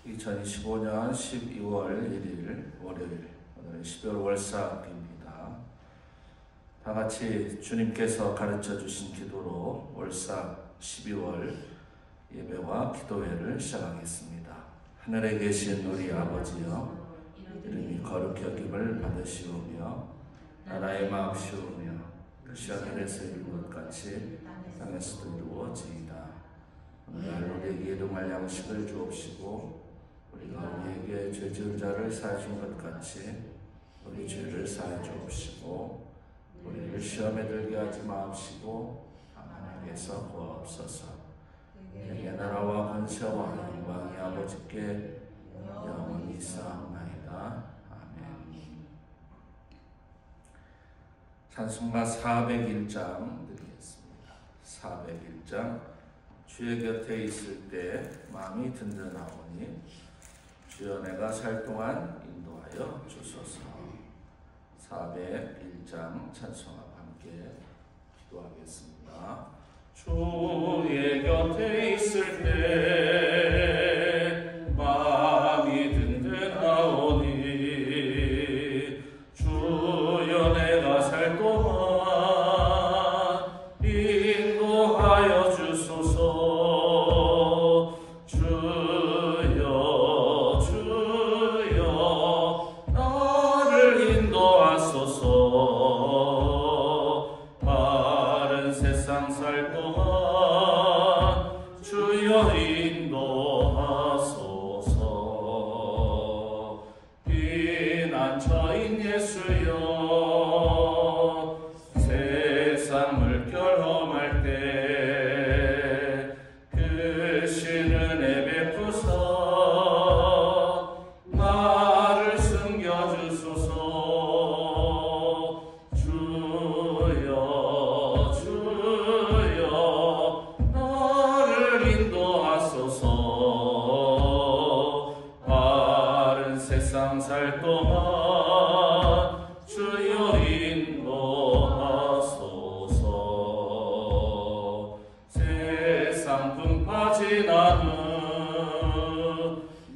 2025년 12월 1일 월요일, 오늘은 12월 월삭입니다. 다같이 주님께서 가르쳐 주신 기도로 월삭 12월 예배와 기도회를 시작하겠습니다. 하늘에 계신 우리 아버지여, 이름이 거룩히 여김을 받으시오며 나라의 마옵시오며 뜻이 하늘에서 이룬 것 같이 땅에서도 이루어지이다. 오늘 우리에게 일용할 양식을 주옵시고 우리가 우리에게 죄 지은 자를 사해 준 것 같이 우리 죄를 사해 주옵시고 우리를 시험에 들게 하지 마옵시고 다만 악에서 구하옵소서. 내게 나라와 권세와 영광이 아버지께 영원히 있사옵나이다. 아멘. 찬송가 401장 드리겠습니다. 401장. 주의 곁에 있을 때 마음이 든든하오니 주여 내가 살 동안 인도하여 주소서. 401장 찬송과 함께 기도하겠습니다. 주의 곁에 있을 때 마음이 든든하오니 주여 내가 살 동안 인도하여 주소서. 살 동안 주여 인도하소서. 세상 풍파 지나는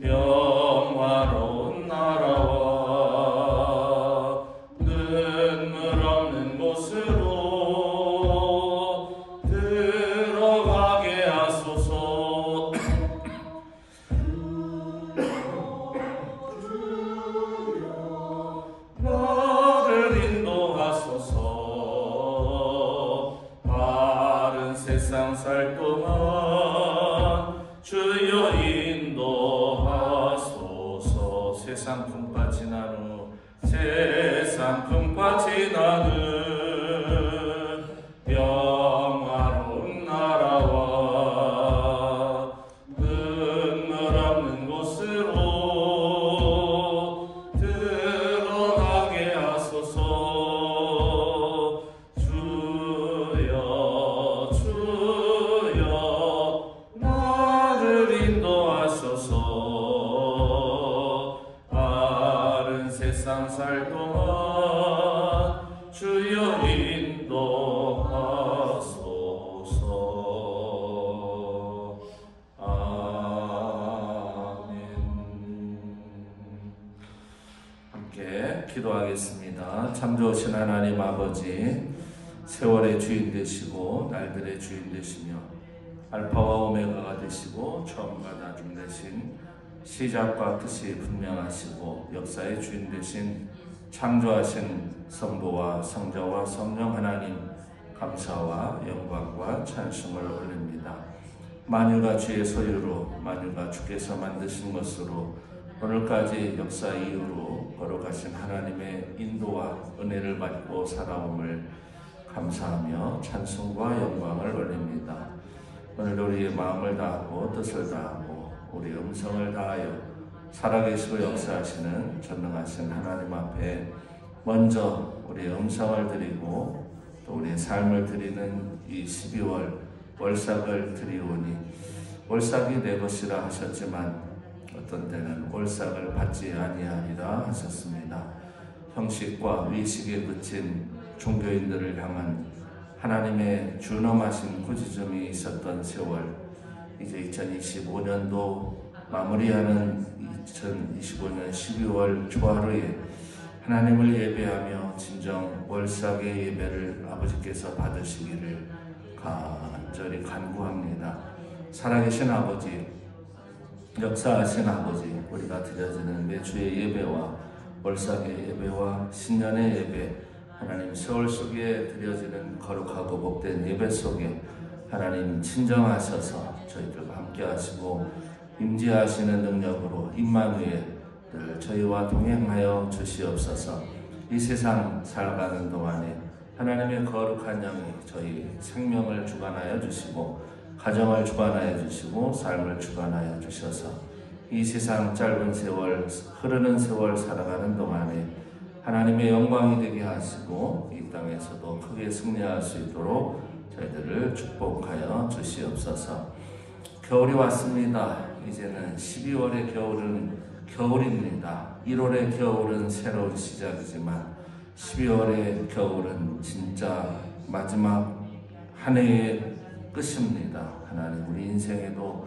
영화로운 나라와 눈물 없는 곳으로 들어가게 하소서. 나를 인도하소서. 바른 세상 살 동안 주여 인도하소서. 세상 풍파 지난 후 세상 풍파 지난 후 영화로운 나라와 눈물 없는 곳으로 들어가게 하소서. 주여 주여 나를 인도하소서. 바른 세상 살 동안 주여 인도하소서. 아멘. 함께 기도하겠습니다. 참 좋으신 하나님 아버지, 세월의 주인 되시고 날들의 주인 되시며 알파와 오메가가 되시고 처음과 나중 되신 시작과 끝이 분명하시고 역사의 주인 되신 창조하신 성부와 성자와 성령 하나님, 감사와 영광과 찬송을 올립니다. 만유가 주의 소유로, 만유가 주께서 만드신 것으로 오늘까지 역사 이후로 걸어가신 하나님의 인도와 은혜를 받고 살아옴을 감사하며 찬송과 영광을 올립니다. 오늘 우리의 마음을 다하고 뜻을 다하고 우리의 음성을 다하여 살아계시고 역사하시는 전능하신 하나님 앞에 먼저 우리의 음성을 드리고 또 우리의 삶을 드리는 이 12월 월삭을 드리오니, 월삭이 내 것이라 하셨지만 어떤 때는 월삭을 받지 아니하리라 하셨습니다. 형식과 위식에 그친 종교인들을 향한 하나님의 준엄하신 꾸짖음이 있었던 세월, 이제 2025년도 마무리하는 2025년 12월 초하루에 하나님을 예배하며 진정 월삭의 예배를 아버지께서 받으시기를 간절히 간구합니다. 살아계신 아버지, 역사하신 아버지, 우리가 드려지는 매주의 예배와 월삭의 예배와 신년의 예배, 하나님 세월 속에 드려지는 거룩하고 복된 예배 속에 하나님 친정하셔서 저희들과 함께 하시고 임재하시는 능력으로 임마누엘 늘 저희와 동행하여 주시옵소서. 이 세상 살아가는 동안에 하나님의 거룩한 영이 저희 생명을 주관하여 주시고 가정을 주관하여 주시고 삶을 주관하여 주셔서 이 세상 짧은 세월, 흐르는 세월 살아가는 동안에 하나님의 영광이 되게 하시고 이 땅에서도 크게 승리할 수 있도록 저희들을 축복하여 주시옵소서. 겨울이 왔습니다. 이제는 12월의 겨울은 겨울입니다. 1월의 겨울은 새로운 시작이지만 12월의 겨울은 진짜 마지막 한 해의 끝입니다. 하나님, 우리 인생에도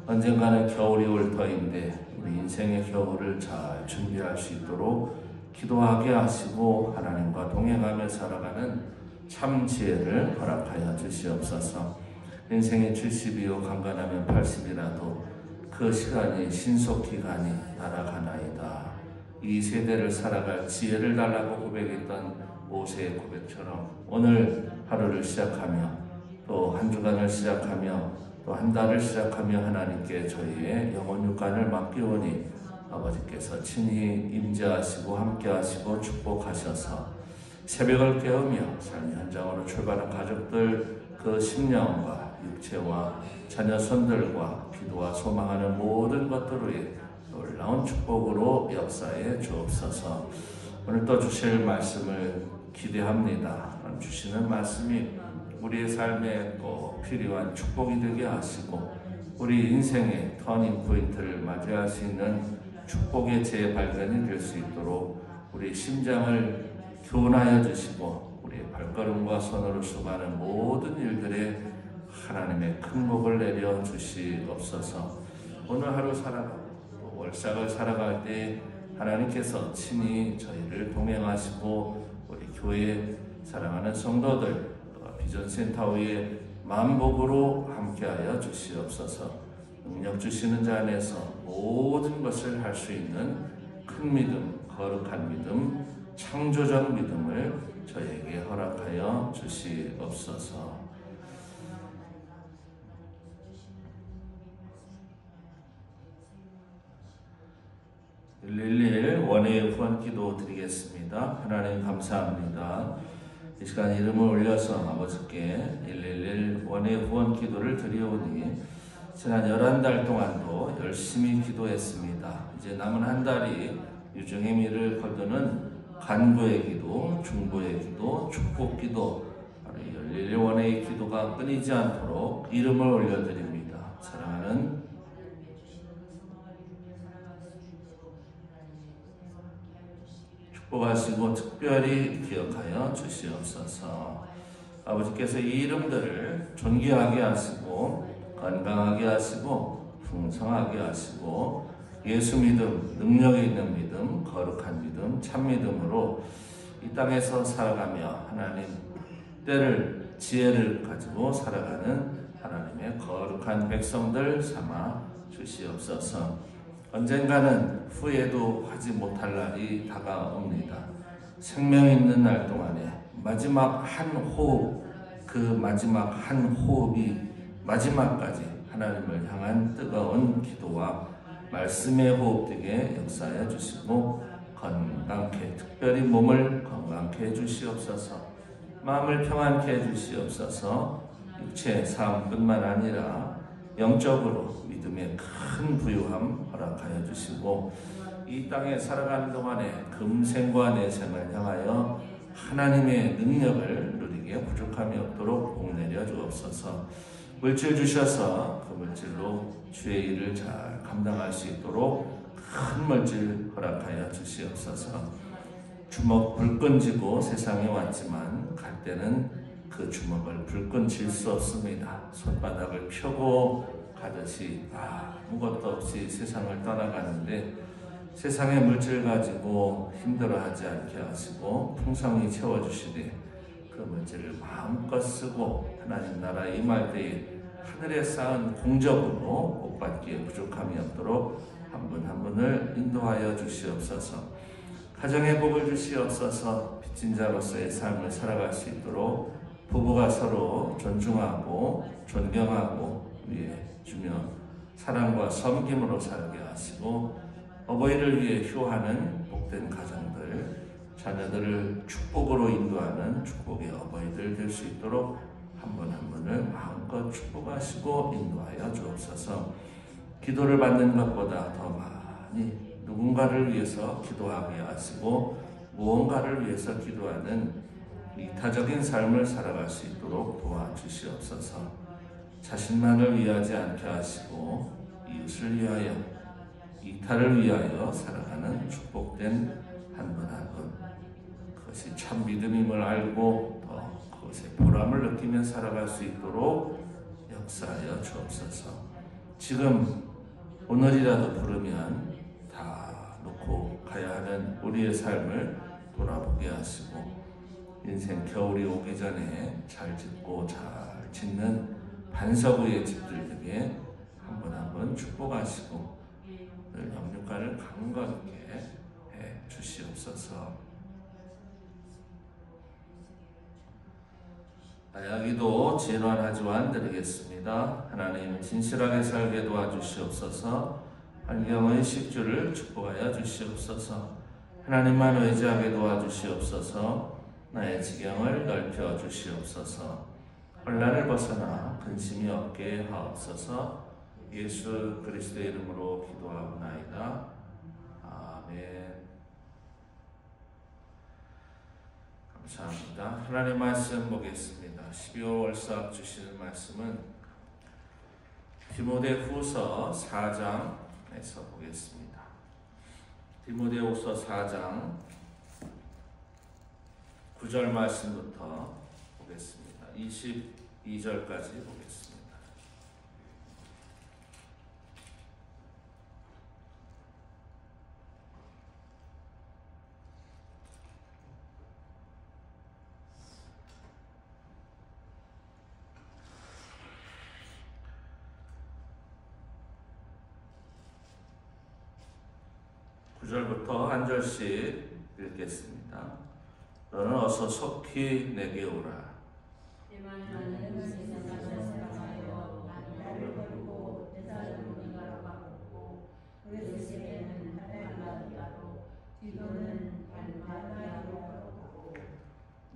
언젠가는 겨울이 올 터인데 우리 인생의 겨울을 잘 준비할 수 있도록 기도하게 하시고 하나님과 동행하며 살아가는 참 지혜를 허락하여 주시옵소서. 인생이 70이요 강간하면 80이라도 그 시간이 신속기간이 날아가나이다. 이 세대를 살아갈 지혜를 달라고 고백했던 모세의 고백처럼 오늘 하루를 시작하며 또 한 주간을 시작하며 또 한 달을 시작하며 하나님께 저희의 영혼 육간을 맡기오니 아버지께서 친히 임재하시고 함께하시고 축복하셔서 새벽을 깨우며 삶의 현장으로 출발한 가족들 그 심령과 육체와 자녀 손들과 기도와 소망하는 모든 것들을 놀라운 축복으로 역사해 주옵소서. 오늘 또 주실 말씀을 기대합니다. 주시는 말씀이 우리의 삶에 꼭 필요한 축복이 되게 하시고 우리 인생의 터닝 포인트를 맞이할 수 있는 축복의 재발견이 될 수 있도록 우리 심장을 교훈하여 주시고 우리의 발걸음과 손으로 수고하는 모든 일들에 하나님의 큰 복을 내려 주시옵소서. 오늘 하루 살아가고 월삭을 살아갈 때 하나님께서 친히 저희를 동행하시고 우리 교회 사랑하는 성도들 비전센터의 만복으로 함께하여 주시옵소서. 능력 주시는 자 안에서 모든 것을 할 수 있는 큰 믿음, 거룩한 믿음, 창조적 믿음을 저에게 허락하여 주시옵소서. 111 원의 후원 기도 드리겠습니다. 하나님 감사합니다. 이 시간 이름을 올려서 아버지께 111 원의 후원 기도를 드리오니 지난 11달 동안도 열심히 기도했습니다. 이제 남은 한 달이 유종의 미를 거두는 간구의 기도, 중보의 기도, 축복 기도, 111 원의 기도가 끊이지 않도록 이름을 올려드립니다. 사랑하는 축복하시고 특별히 기억하여 주시옵소서. 아버지께서 이 이름들을 존귀하게 하시고 건강하게 하시고 풍성하게 하시고 예수 믿음, 능력이 있는 믿음, 거룩한 믿음, 참 믿음으로 이 땅에서 살아가며 하나님 때를 지혜를 가지고 살아가는 하나님의 거룩한 백성들 삼아 주시옵소서. 언젠가는 후회도 하지 못할 날이 다가옵니다. 생명 있는 날 동안에 마지막 한 호흡, 그 마지막 한 호흡이 마지막까지 하나님을 향한 뜨거운 기도와 말씀의 호흡되게 역사해 주시고 건강케, 특별히 몸을 건강케 해주시옵소서. 마음을 평안케 해주시옵소서. 육체 삶뿐만 아니라 영적으로 믿음의 큰 부유함 허락하여 주시고 이 땅에 살아가는 동안에 금생과 내생을 향하여 하나님의 능력을 누리게 부족함이 없도록 복 내려 주옵소서. 물질 주셔서 그 물질로 주의 일을 잘 감당할 수 있도록 큰 물질 허락하여 주시옵소서. 주먹 불끈 쥐고 세상에 왔지만 갈 때는 그 주먹을 불끈 쥘 수 없습니다. 손바닥을 펴고 가듯이 아무것도 없이 세상을 떠나가는데 세상의 물질 가지고 힘들어하지 않게 하시고 풍성히 채워주시되 그 물질을 마음껏 쓰고 하나님 나라 임할 때에 하늘에 쌓은 공적으로 복받기에 부족함이 없도록 한 분 한 분을 인도하여 주시옵소서. 가정의 복을 주시옵소서. 빚진 자로서의 삶을 살아갈 수 있도록 부부가 서로 존중하고 존경하고 위해주며 사랑과 섬김으로 살게 하시고 어버이를 위해 효하는 복된 가정들, 자녀들을 축복으로 인도하는 축복의 어버이들 될 수 있도록 한 분 한 분을 마음껏 축복하시고 인도하여 주옵소서. 기도를 받는 것보다 더 많이 누군가를 위해서 기도하게 하시고 무언가를 위해서 기도하는 이타적인 삶을 살아갈 수 있도록 도와주시옵소서. 자신만을 위하지 않게 하시고 이웃을 위하여 이타를 위하여 살아가는 축복된 한 분 한 분, 그것이 참 믿음임을 알고 더 그것의 보람을 느끼며 살아갈 수 있도록 역사하여 주옵소서. 지금 오늘이라도 부르면 다 놓고 가야 하는 우리의 삶을 돌아보게 하시고 인생 겨울이 오기 전에 잘 짓고 잘 짓는 반석 위의 집들 되게 한 분 한 분 축복하시고 늘 영육간을 강건하게 해 주시옵소서. 나야기도 진환하지만 드리겠습니다. 하나님 진실하게 살게 도와주시옵소서. 환경의 식주를 축복하여 주시옵소서. 하나님만 의지하게 도와주시옵소서. 나의 지경을 넓혀 주시옵소서. 혼란을 벗어나 근심이 없게 하옵소서. 예수 그리스도의 이름으로 기도하옵나이다. 아멘. 감사합니다. 하나님 말씀 보겠습니다. 12월 월삭 주시는 말씀은 디모데후서 4장에서 보겠습니다. 디모데후서 4장 9절 말씀부터 보겠습니다. 22절까지 보겠습니다. 구절부터 한 절씩 읽겠습니다. 너는 어서 속히 내게 오라.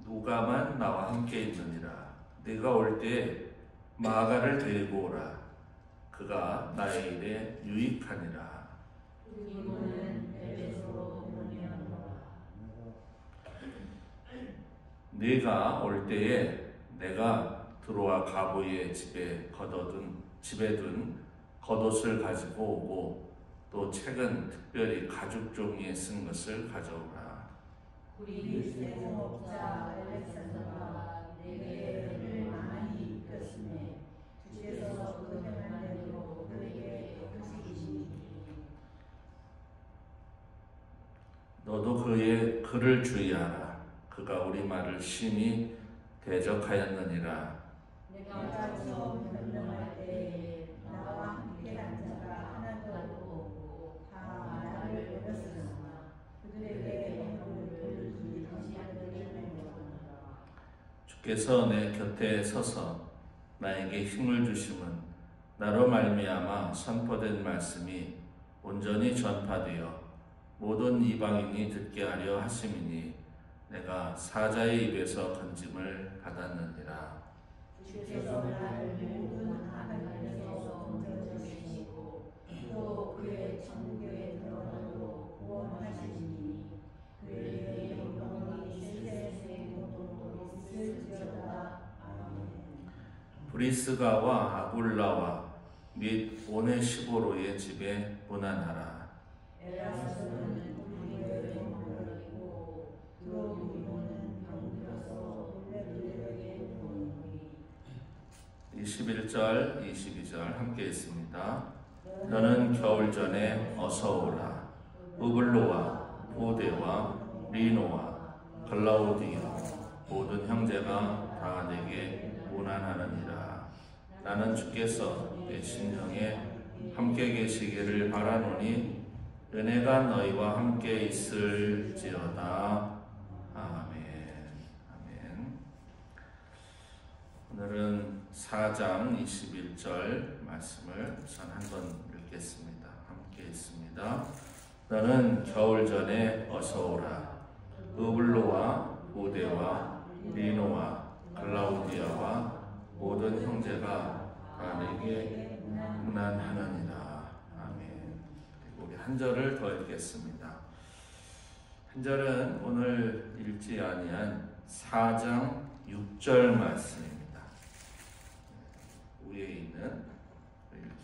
누가만 나와 함께 있느니라. 네가 올 때 마가를 데리고 오라. 그가 나의 일에 유익하니라. 네가 올 때에 내가 들어와 가보의 집에 둔 겉옷을 가지고 오고 또 책은 특별히 가죽 종이에 쓴 것을 가져오라. 우리 세공업자 알렉산더가 내게 은을 많이 입혔으며 주께서 그 행한 대로 그에게 하시기니 너도 그의 글을 주의하라. 그가 우리 말을 심히 대적하였느니라. 내가 처음 변명할 때에 나와 함께 한 자가 하나도 없고 다 나를 버렸으나 그들에게 영혼을 돌려주니 다시 안되려느니라. 주께서 내 곁에 서서 나에게 힘을 주심은 나로 말미암아 선포된 말씀이 온전히 전파되어 모든 이방인이 듣게 하려 하심이니 내가 사자의 입에서 건짐을 받았느니라. 주께서 나를 모든 하나님께서 건져주시고 또 그의 천국에 들어가도록 구원하시니 그에게 영광이 세세 영원토록 있을지어다. 아멘. 브리스가와 아굴라와 및 오네시보로의 집에 문안하라. 에라스는 우리의 영혼을 잃고 드로비모는 병들어서 올레들에게 보니 21절, 22절 함께 있습니다. 너는 겨울 전에 어서 오라. 우블로와 보데와 리노와 글라우디오 모든 형제가 다 내게 문안하느니라. 나는 주께서 내 심령에 함께 계시기를 바라노니 은혜가 너희와 함께 있을지어다. 아멘. 아멘. 오늘은 4장 21절 말씀을 우선 한번 읽겠습니다. 함께 있습니다. 너는 겨울 전에 어서 오라. 우블로와 보데와 리노와 글라우디아와 모든 형제가 다 내게 문안하느니라. 아멘. 그리고 우리 한 절을 더 읽겠습니다. 한 절은 오늘 읽지 아니한 4장 6절 말씀입니다. 위에 있는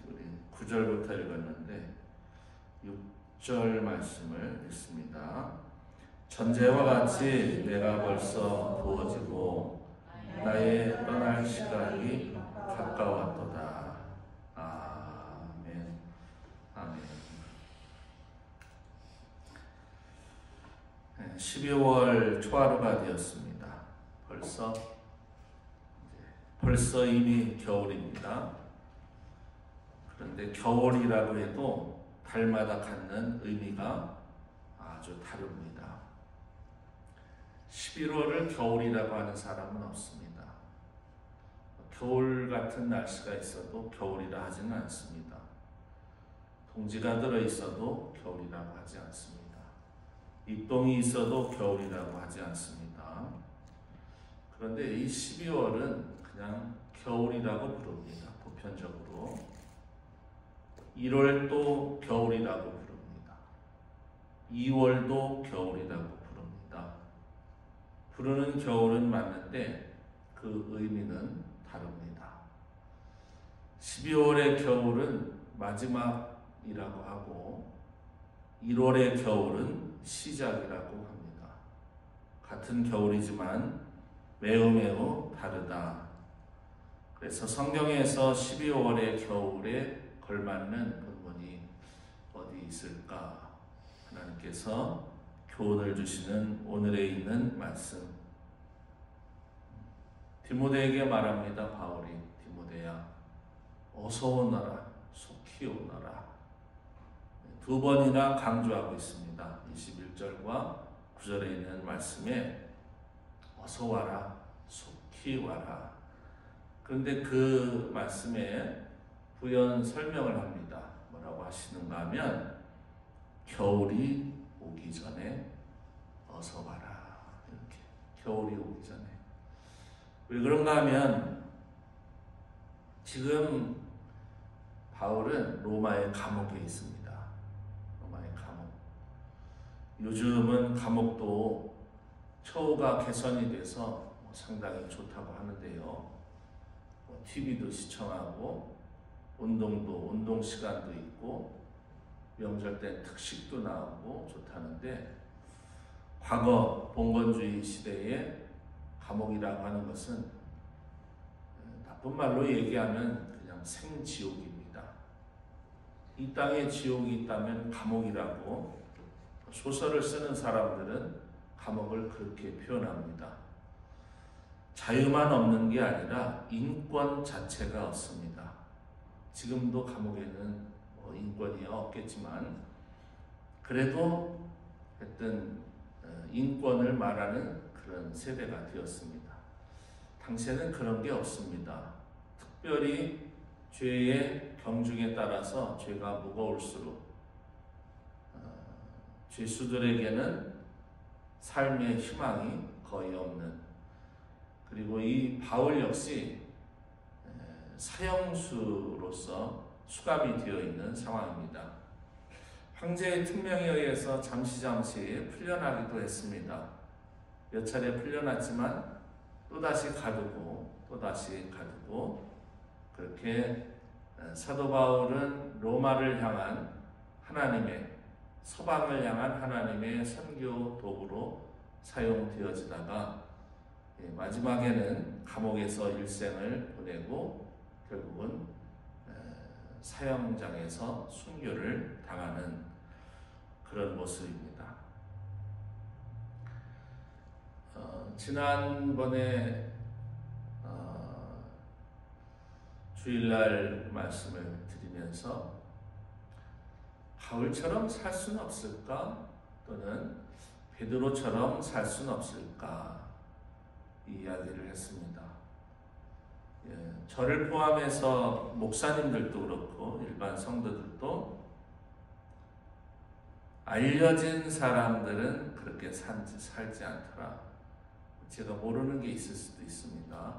우리 9절부터 읽었는데 6절 말씀을 읽습니다. 전제와 같이 내가 벌써 부어지고 나의 떠날 시간이 가까웠도다. 아멘. 아멘. 12월 초하루가 되었습니다. 벌써 이미 겨울입니다. 그런데 겨울이라고 해도 달마다 갖는 의미가 아주 다릅니다. 11월을 겨울이라고 하는 사람은 없습니다. 겨울 같은 날씨가 있어도 겨울이라 하지는 않습니다. 동지가 들어 있어도 겨울이라고 하지 않습니다. 입동이 있어도 겨울이라고 하지 않습니다. 그런데 이 12월은 그냥 겨울이라고 부릅니다. 보편적으로. 1월도 겨울이라고 부릅니다. 2월도 겨울이라고 부릅니다. 부르는 겨울은 맞는데 그 의미는 다릅니다. 12월의 겨울은 마지막이라고 하고 1월의 겨울은 시작이라고 합니다. 같은 겨울이지만 매우 다르다. 그래서 성경에서 12월의 겨울에 걸맞는 본문이 어디 있을까? 하나님께서 교훈을 주시는 오늘에 있는 말씀. 디모데에게 말합니다. 바울이 디모데야 어서 오너라, 속히 오너라. 2번이나 강조하고 있습니다. 21절과 9절에 있는 말씀에 어서 와라, 속히 와라. 그런데 그 말씀에 부연 설명을 합니다. 뭐라고 하시는가 하면 겨울이 오기 전에 어서 와라. 이렇게 겨울이 오기 전에. 왜 그런가 하면 지금 바울은 로마의 감옥에 있습니다. 로마의 감옥. 요즘은 감옥도 처우가 개선이 돼서 상당히 좋다고 하는데요. TV도 시청하고 운동 시간도 있고 명절 때 특식도 나오고 좋다는데 과거 봉건주의 시대에 감옥이라고 하는 것은 나쁜 말로 얘기하면 그냥 생지옥입니다. 이 땅에 지옥이 있다면 감옥이라고 소설을 쓰는 사람들은 감옥을 그렇게 표현합니다. 자유만 없는 게 아니라 인권 자체가 없습니다. 지금도 감옥에는 인권이 없겠지만 그래도 하여튼 인권을 말하는 그런 세대가 되었습니다. 당시에는 그런 게 없습니다. 특별히 죄의 경중에 따라서 죄가 무거울수록 죄수들에게는 삶의 희망이 거의 없는, 그리고 이 바울 역시 사형수로서 수감이 되어 있는 상황입니다. 황제의 특명에 의해서 잠시 풀려나기도 했습니다. 몇 차례 풀려났지만 또다시 가두고 그렇게 사도 바울은 로마를 향한 하나님의, 서방을 향한 하나님의 선교 도구로 사용되어지다가 마지막에는 감옥에서 일생을 보내고 결국은 사형장에서 순교를 당하는 그런 모습입니다. 지난번에 주일날 말씀을 드리면서 바울처럼 살 수는 없을까? 또는 베드로처럼 살 수는 없을까? 이 이야기를 했습니다. 저를 포함해서 목사님들도 그렇고 일반 성도들도 알려진 사람들은 그렇게 살지 않더라. 제가 모르는 게 있을 수도 있습니다.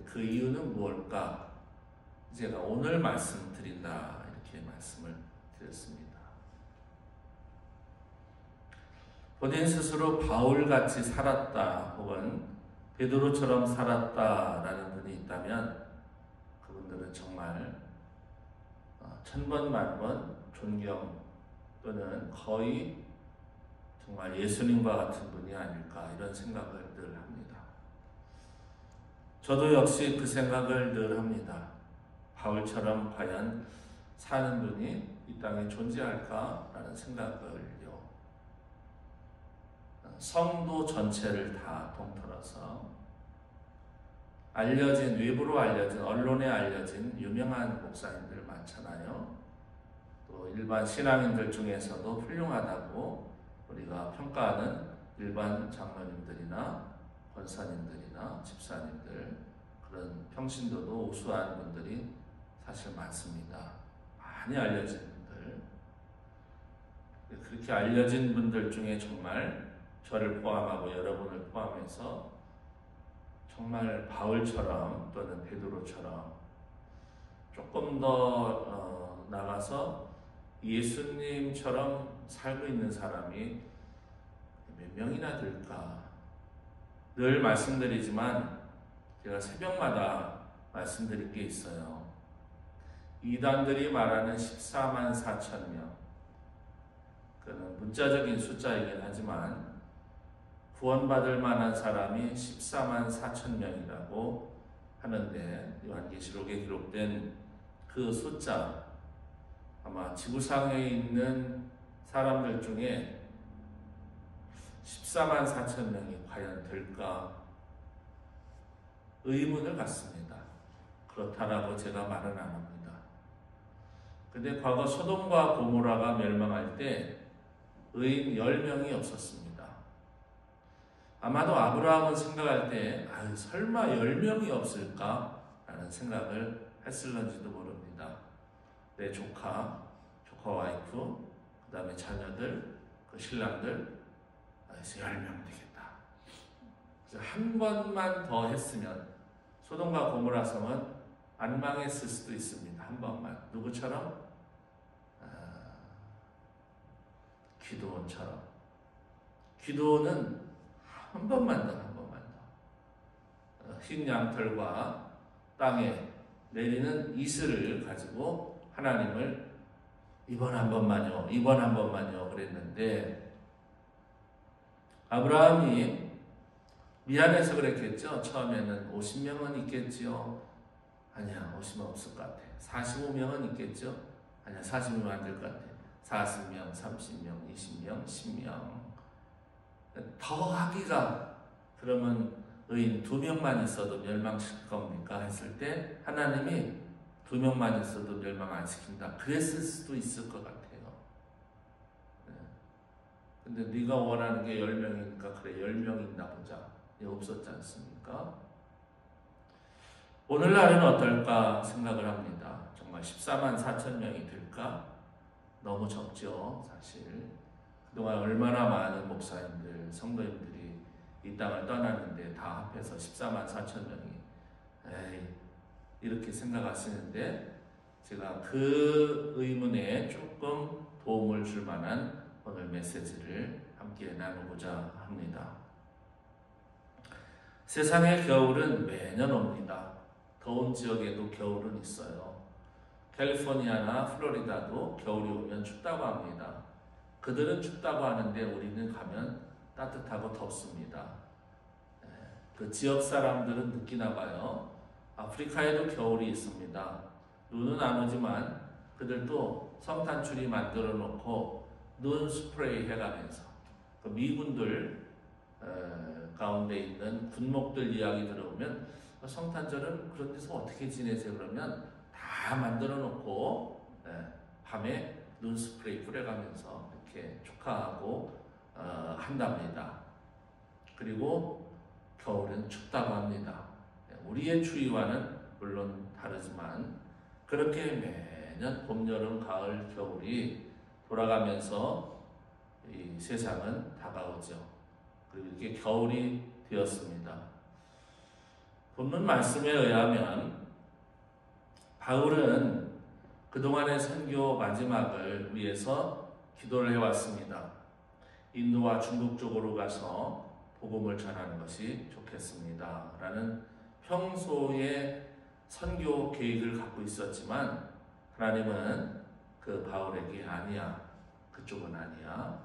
그 이유는 무엇일까? 제가 오늘 말씀드린다 이렇게 말씀을 드렸습니다. 본인 스스로 바울같이 살았다 혹은 베드로처럼 살았다라는 분이 있다면 그분들은 정말 천번만번 존경 또는 거의 정말 예수님과 같은 분이 아닐까 이런 생각을 늘 합니다. 저도 역시 그 생각을 늘 합니다. 바울처럼 과연 사는 분이 이 땅에 존재할까라는 생각을요. 성도 전체를 다 통틀어서 알려진, 외부로 알려진, 언론에 알려진 유명한 목사님들 많잖아요. 또 일반 신앙인들 중에서도 훌륭하다고 우리가 평가하는 일반 장로님들이나 권사님들이나 집사님들, 그런 평신도도 우수한 분들이 사실 많습니다. 많이 알려진 분들. 그렇게 알려진 분들 중에 정말 저를 포함하고 여러분을 포함해서 정말 바울처럼 또는 베드로처럼 조금 더 나가서 예수님처럼 살고 있는 사람이 몇 명이나 될까? 늘 말씀드리지만 제가 새벽마다 말씀드릴 게 있어요. 이단들이 말하는 14만 4천 명, 그는 문자적인 숫자이긴 하지만 구원받을 만한 사람이 14만 4천 명이라고 하는데 요한계시록에 기록된 그 숫자, 아마 지구상에 있는 사람들 중에 14만 4천 명이 과연 될까 의문을 갖습니다. 그렇다라고 제가 말은 안 합니다. 근데 과거 소돔과 고모라가 멸망할 때 의인 10명이 없었습니다. 아마도 아브라함은 생각할 때 설마 10명이 없을까? 라는 생각을 했을런지도 모릅니다. 내 조카 와이프, 그 다음에 자녀들, 그 신랑들, 그래서 10명 되겠다. 그래서 한 번만 더 했으면 소돔과 고모라 성은 안 망했을 수도 있습니다. 한 번만. 누구처럼? 기드온처럼. 기드온은 한 번만 더. 흰 양털과 땅에 내리는 이슬을 가지고 하나님을 이번 한 번만요 그랬는데 아브라함이 미안해서 그랬겠죠. 처음에는 50명은 있겠지요. 아니야, 50명 없을 것 같아. 45명은 있겠죠. 아니야, 40명 안 될 것 같아. 40명, 30명, 20명, 10명. 더 하기가 그러면 의인 2명만 있어도 멸망시킬 겁니까? 했을 때 하나님이 2명만 있어도 멸망 안 시킨다. 그랬을 수도 있을 것 같아요. 근데 네가 원하는 게 10명이니까 그래 10명 있나 보자. 없었지 않습니까? 오늘날은 어떨까 생각을 합니다. 정말 14만 4천 명이 될까? 너무 적죠, 사실. 그동안 얼마나 많은 목사님들, 성도님들이 이 땅을 떠났는데 다 합해서 14만 4천 명이 이렇게 생각하시는데 제가 그 의문에 조금 도움을 줄 만한 오늘 메시지를 함께 나누고자 합니다. 세상의 겨울은 매년 옵니다. 더운 지역에도 겨울은 있어요. 캘리포니아나 플로리다도 겨울이 오면 춥다고 합니다. 그들은 춥다고 하는데 우리는 가면 따뜻하고 덥습니다. 그 지역 사람들은 느끼나 봐요. 아프리카에도 겨울이 있습니다. 눈은 안 오지만 그들도 성탄추리 만들어 놓고 눈 스프레이 해가면서 그 미군들 가운데 있는 군목들 이야기 들어보면 성탄절은 그런 데서 어떻게 지내세요? 그러면 다 만들어 놓고 밤에 눈 스프레이 뿌려가면서 이렇게 축하하고 한답니다. 그리고 겨울은 춥다고 합니다. 우리의 추위와는 물론 다르지만 그렇게 매년 봄, 여름, 가을, 겨울이 돌아가면서 이 세상은 다가오죠. 그리고 이렇게 겨울이 되었습니다. 본문 말씀에 의하면 바울은 그동안의 선교 마지막을 위해서 기도를 해왔습니다. 인도와 중국 쪽으로 가서 복음을 전하는 것이 좋겠습니다. 라는 평소의 선교 계획을 갖고 있었지만 하나님은 그 바울에게 아니야. 그쪽은 아니야.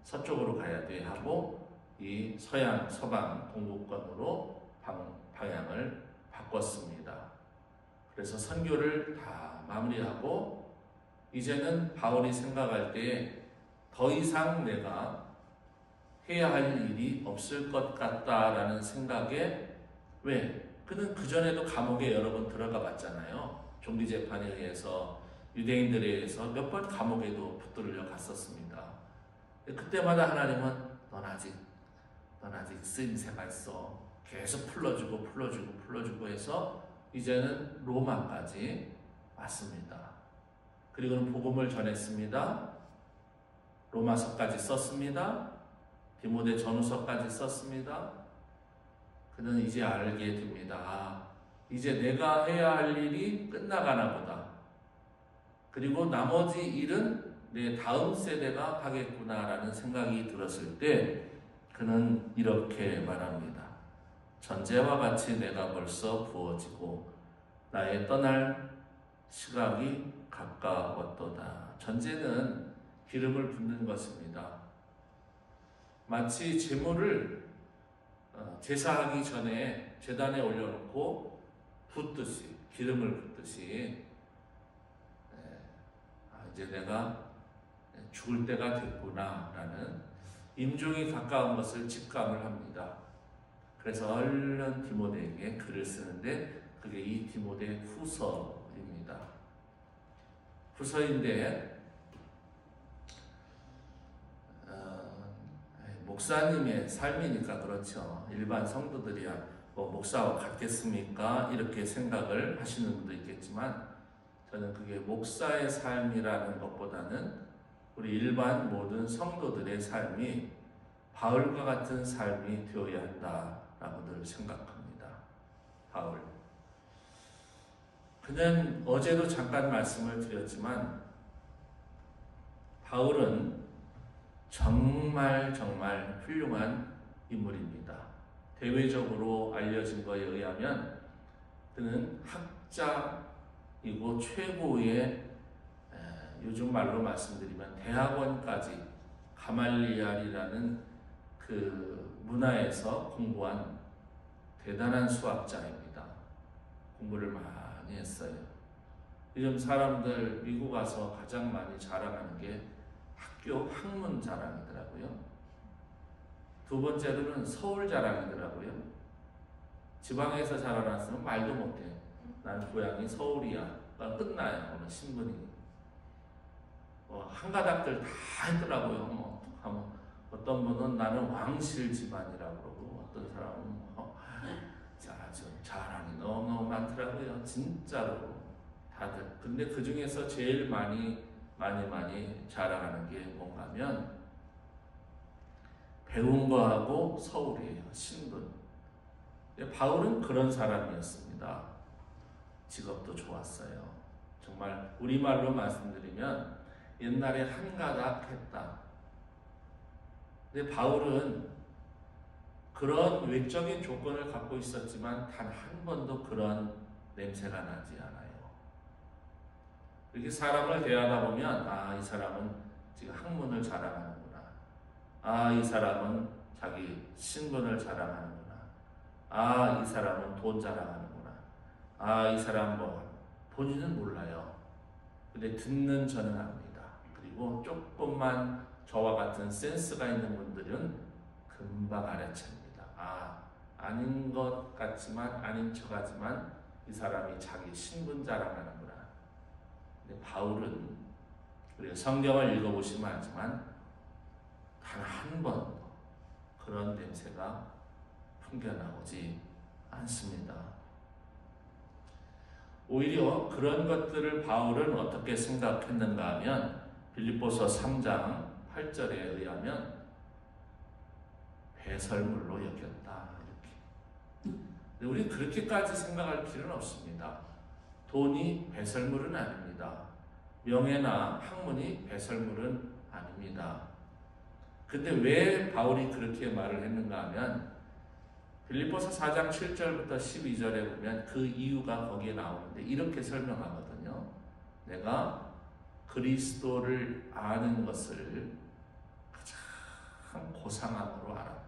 서쪽으로 가야 돼 하고 이 서양, 서방, 동북권으로 방향을 바꿨습니다. 그래서 선교를 다 마무리하고 이제는 바울이 생각할 때 더 이상 내가 해야 할 일이 없을 것 같다라는 생각에 왜? 그는 그전에도 감옥에 여러 번 들어가 봤잖아요. 종기재판에 의해서 유대인들에 의해서 몇 번 감옥에도 붙들려 갔었습니다. 그때마다 하나님은 넌 아직 쓰임새가 있어. 계속 풀어주고 해서 이제는 로마까지 왔습니다. 그리고는 복음을 전했습니다. 로마서까지 썼습니다. 디모데 전후서까지 썼습니다. 그는 이제 알게 됩니다. 이제 내가 해야 할 일이 끝나가나 보다. 그리고 나머지 일은 내 다음 세대가 하겠구나라는 생각이 들었을 때 그는 이렇게 말합니다. 전제와 같이 내가 벌써 부어지고 나의 떠날 시각이 가까웠도다. 전제는 기름을 붓는 것입니다. 마치 제물을 제사하기 전에 제단에 올려놓고 붓듯이 기름을 붓듯이 이제 내가 죽을 때가 됐구나라는 임종이 가까운 것을 직감을 합니다. 그래서 얼른 디모데에게 글을 쓰는데 그게 이 디모데 후서입니다. 후서인데 목사님의 삶이니까 그렇죠. 일반 성도들이야 뭐 목사와 같겠습니까? 이렇게 생각을 하시는 분도 있겠지만 저는 그게 목사의 삶이라는 것보다는 우리 일반 모든 성도들의 삶이 바울과 같은 삶이 되어야 한다라고 늘 생각합니다. 바울. 그는 어제도 잠깐 말씀을 드렸지만 바울은 정말 훌륭한 인물입니다. 대외적으로 알려진 것에 의하면 그는 학자이고 최고의 요즘 말로 말씀드리면 대학원까지 가말리알이라는 그 문화에서 공부한 대단한 수학자입니다. 공부를 많이 했어요. 요즘 사람들 미국 와서 가장 많이 자랑하는 게 학교 학문 자랑이더라고요. 두 번째로는 서울 자랑이더라고요. 지방에서 자라났으면 말도 못해. 난 고향이 서울이야. 끝나요. 오늘 신분이. 한 가닥들 다 했더라고요. 어떤 분은 나는 왕실 집안이라고 그러고 어떤 사람은 자랑이 너무 많더라고요. 진짜로 다들. 근데 그 중에서 제일 많이 자랑하는 게 뭔가 하면 배운 거하고 서울이에요. 신분. 바울은 그런 사람이었습니다. 직업도 좋았어요. 정말 우리말로 말씀드리면 옛날에 한 가닥 했다. 근데 바울은 그런 외적인 조건을 갖고 있었지만 단 한 번도 그런 냄새가 나지 않아요. 이렇게 사람을 대하다 보면 이 사람은 지금 학문을 자랑하는구나. 이 사람은 자기 신분을 자랑하는구나. 아, 이 사람은 돈 자랑하는구나. 아, 이 사람 본인은 몰라요. 근데 듣는 저는 압니다. 그리고 조금만 저와 같은 센스가 있는 분들은 금방 알아챕니다. 아, 아닌 것 같지만 아닌 척하지만 이 사람이 자기 신분 자랑하는구나. 근데 바울은 우리가 성경을 읽어보시면 알지만 단 한 번도 그런 냄새가 풍겨나오지 않습니다. 오히려 그런 것들을 바울은 어떻게 생각했는가 하면 빌립보서 3장 8절에 의하면 배설물로 여겼다. 이렇게. 우리 그렇게까지 생각할 필요는 없습니다. 돈이 배설물은 아닙니다. 명예나 학문이 배설물은 아닙니다. 근데 왜 바울이 그렇게 말을 했는가 하면 빌립보서 4장 7절부터 12절에 보면 그 이유가 거기에 나오는데 이렇게 설명하거든요. 내가 그리스도를 아는 것을 가장 고상함으로 알았다.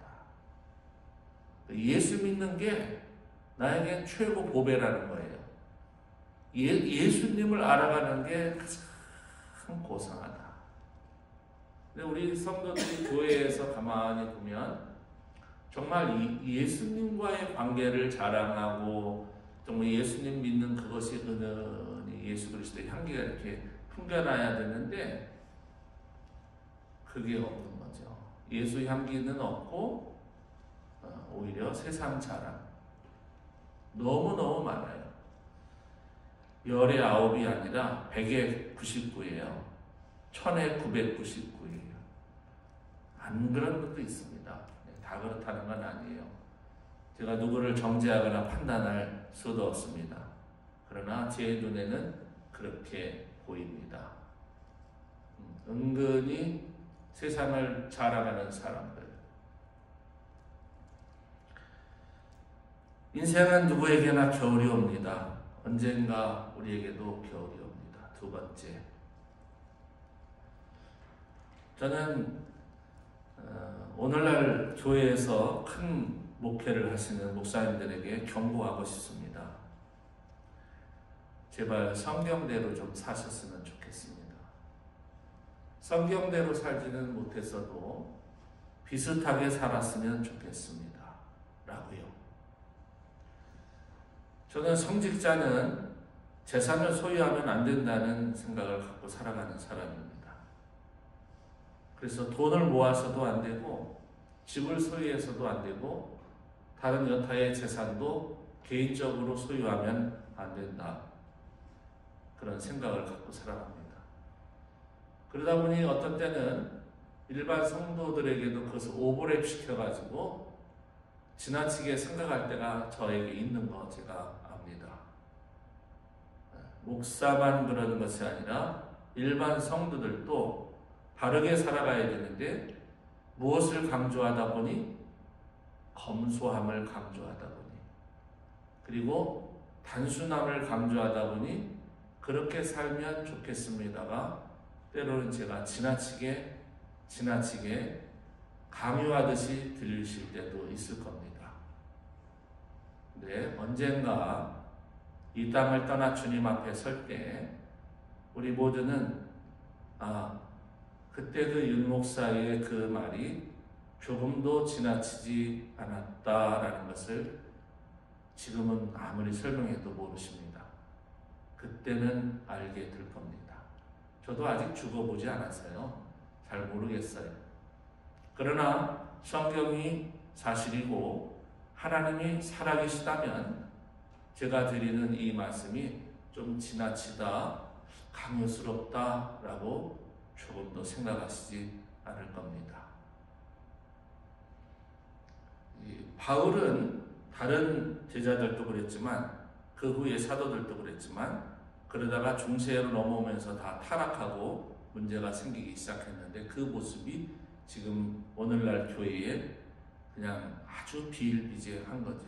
예수 믿는 게 나에겐 최고 보배라는 거예요. 예수님을 알아가는 게 가장 고상하다. 근데 우리 성도들이 교회에서 가만히 보면 정말 예수님과의 관계를 자랑하고 정말 예수님 믿는 그것이 은은히 예수 그리스도의 향기가 이렇게 풍겨나야 되는데 그게 없는 거죠. 예수 향기는 없고 오히려 세상 자랑 너무너무 많아요. 10에 9이 아니라 100에 99예요. 1000에 999예요. 안 그런 것도 있습니다. 다 그렇다는 건 아니에요. 제가 누구를 정죄하거나 판단할 수도 없습니다. 그러나 제 눈에는 그렇게 보입니다. 은근히 세상을 자랑하는 사람들. 인생은 누구에게나 겨울이 옵니다. 언젠가 우리에게도 겨울이 옵니다. 두 번째, 저는 오늘날 교회에서 큰 목회를 하시는 목사님들에게 경고하고 싶습니다. 제발 성경대로 좀 사셨으면 좋겠습니다. 성경대로 살지는 못했어도 비슷하게 살았으면 좋겠습니다. 라고요. 저는 성직자는 재산을 소유하면 안 된다는 생각을 갖고 살아가는 사람입니다. 그래서 돈을 모아서도 안 되고 집을 소유해서도 안 되고 다른 여타의 재산도 개인적으로 소유하면 안 된다. 그런 생각을 갖고 살아갑니다. 그러다 보니 어떤 때는 일반 성도들에게도 그것을 오버랩 시켜가지고 지나치게 생각할 때가 저에게 있는 거 제가 압니다. 목사만 그러는 것이 아니라 일반 성도들도 바르게 살아가야 되는데 무엇을 강조하다 보니 검소함을 강조하다 보니 그리고 단순함을 강조하다 보니 그렇게 살면 좋겠습니다가 때로는 제가 지나치게 강요하듯이 들리실 때도 있을 겁니다. 근데 언젠가 이 땅을 떠나 주님 앞에 설 때 우리 모두는 그때 그 윤 목사의 그 말이 조금도 지나치지 않았다라는 것을 지금은 아무리 설명해도 모르십니다. 그때는 알게 될 겁니다. 저도 아직 죽어보지 않았어요. 잘 모르겠어요. 그러나 성경이 사실이고 하나님이 살아계시다면 제가 드리는 이 말씀이 좀 지나치다, 강요스럽다라고 조금도 생각하시지 않을 겁니다. 바울은 다른 제자들도 그랬지만 그 후에 사도들도 그랬지만 그러다가 중세로 넘어오면서 다 타락하고 문제가 생기기 시작했는데 그 모습이 지금 오늘날 교회에 그냥 아주 비일비재한 거죠.